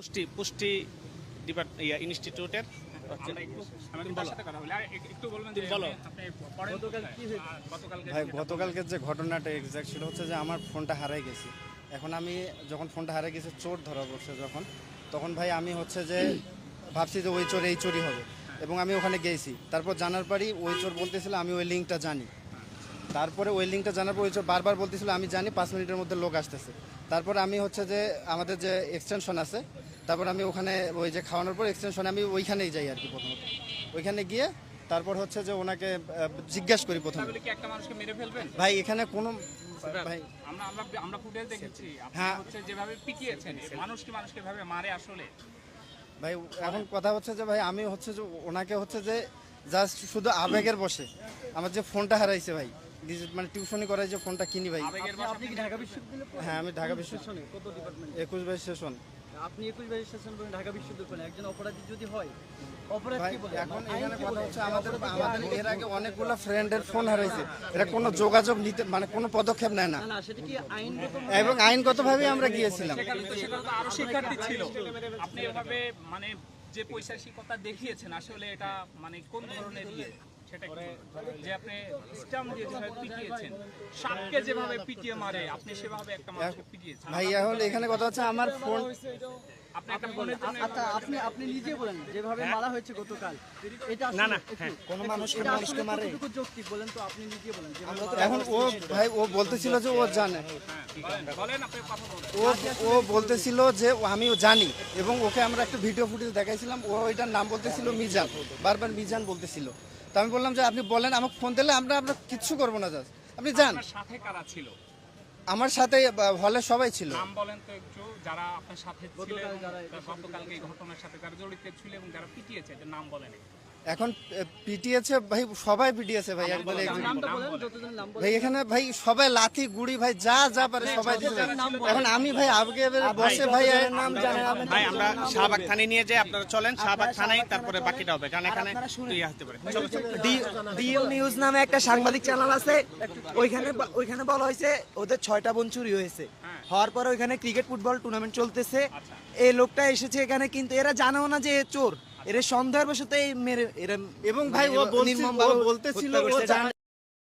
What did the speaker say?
পুষ্টি পুষ্টি ইনস্টিটিউটের ভাই গতকালকে যে ঘটনাটা এক্সাক্ট ছিল হচ্ছে যে আমার ফোনটা হারাই গেছে। এখন আমি যখন ফোনটা হারাই গেছে চোর ধরা পড়ছে তখন ভাই আমি হচ্ছে যে ভাবছি যে ওই চোর এই চোরই হবে এবং আমি ওখানে গেছি। তারপর জানার পরই ওই চোর বলতেছিল আমি ওই লিঙ্কটা জানি। তারপরে ওই লিঙ্কটা জানার পর ওই চোর বারবার বলতেছিল আমি জানি 5 মিনিটের মধ্যে লোক আসতেছে। তারপর আমি হচ্ছে যে আমাদের যে এক্সটেনশন আছে তারপর আমি ওখানে ওই যে খাওয়ানোর পর এক্সটেনশনে আমি ওইখানেই যাই আর কি। প্রথমত ওইখানে গিয়ে তারপর হচ্ছে যে ওনাকে জিজ্ঞাসা করি প্রথমে কি একটা মানুষকে মেরে ফেলবেন? ভাই এখানে কোনো ভাই আমরা ফুটেজ দেখেছি আপনি হ্যাঁ। হচ্ছে যেভাবে পিটিয়েছেন মানুষকে এভাবে মারে আসলে ভাই এখন কথা হচ্ছে যে ভাই আমি হচ্ছে যে ওনাকে হচ্ছে যে জাস্ট শুধু আবেগের বসে আমার যে ফোনটা হারাইছে ভাই মানে টিউশনি করাই যে ফোনটা কিনি ভাই। আবেগের আপনি কি ঢাকা বিশ্ববিদ্যালয়ে হ্যাঁ আমি ঢাকা বিশ্ববিদ্যালয়ে কত ডিপার্টমেন্ট 21 সেশন। আপনি 21 সেশন পর্যন্ত ঢাকা বিশ্ববিদ্যালয়ে একজন অপরাধী যদি হয় অপরাধ ভাই কি বলে এখন এখানে কথা হচ্ছে আমাদের এর আগে অনেকগুলো ফ্রেন্ডের ফোন হারাইছে, এটা কোনো যোগাযোগ নিতে মানে কোনো পদক্ষেপ নেয় না না সেটা কি আইনগত এবং আইনগতভাবে আমরা গিয়েছিলাম। সেখানে তো আরো শিক্ষার্থী ছিল আপনি এভাবে মানে যে পৈশাচিকতা দেখিয়েছেন আসলে এটা মানে কোন ধরনের সেটা কি? যে আপনি স্টাম্প দিয়ে যেভাবে পিটিয়েছেন সাপকে যেভাবে পিটিয়ে মারে আপনি সেভাবে একটা মানুষকে পিটিয়েছেন ভাই এখন এখানে কথা হচ্ছে আমার ফোন আপনি একটা ফোনের জন্য আচ্ছা আপনি নিজে বলেন যেভাবে মারা হয়েছে গতকাল এটা না, না, হ্যাঁ কোন মানুষকে মারে কতটুকু যৌক্তিক বলেন তো আপনি নিজে বলেন এখন ও ভাই ও বলতেছিল যে ও জানে, বলেন আপনি কথা বলেন ও বলতেছিল যে আমিও জানি এবং ওকে আমরা একটা ভিডিও ফুটেজ দেখাইছিলাম। ও ওইটার নাম বলতেছিল মিজান, বারবার মিজান বলতেছিল। তো আমি বললাম যে আপনি বলেন আমাকে ফোন দিলে আমরা কিচ্ছু করবো না, জাস্ট আপনি যান। আপনার সাথে কারা ছিল? আমার সাথে হলে সবাই ছিল। নাম বলেন তো একটু যারা আপনার সাথে ছিল গতকালকে এই ঘটনার সাথে যারা জড়িত ছিল এবং যারা পিটিয়েছে এদের নাম বলেন। এখন পিটিয়েছে ভাই, সবাই পিটিয়েছে ভাই একদম নামটা বলেন যতজন নাম বলেন ভাই। এখানে ভাই সবাই লাঠি গুড়ি ভাই যা পারে সবাই দিচ্ছে। এখন আমি ভাই আগে বসে ভাই নাম জানেন ভাই আমরা শাহবাগ থানায় নিয়ে যাই, আপনারা চলেন শাহবাগ থানায়, তারপরে বাকিটা হবে কারণ এখানে ইয়ে হতে পারে। ডিএম নিউজ নামে একটা সাংবাদিক চ্যানেল আছে, ওইখানে বলা হয়েছে ওদের 6টা বোন চুরি হয়েছে। হওয়ার পরে ওইখানে ক্রিকেট ফুটবল টুর্নামেন্ট চলতেছে, এই লোকটা এসেছে এখানে কিন্তু এরা জানেও না যে এ চোর, এরা সন্দেহের বশত এই মেরে এরা এবং ভাই ও বলতেছিল ও জানে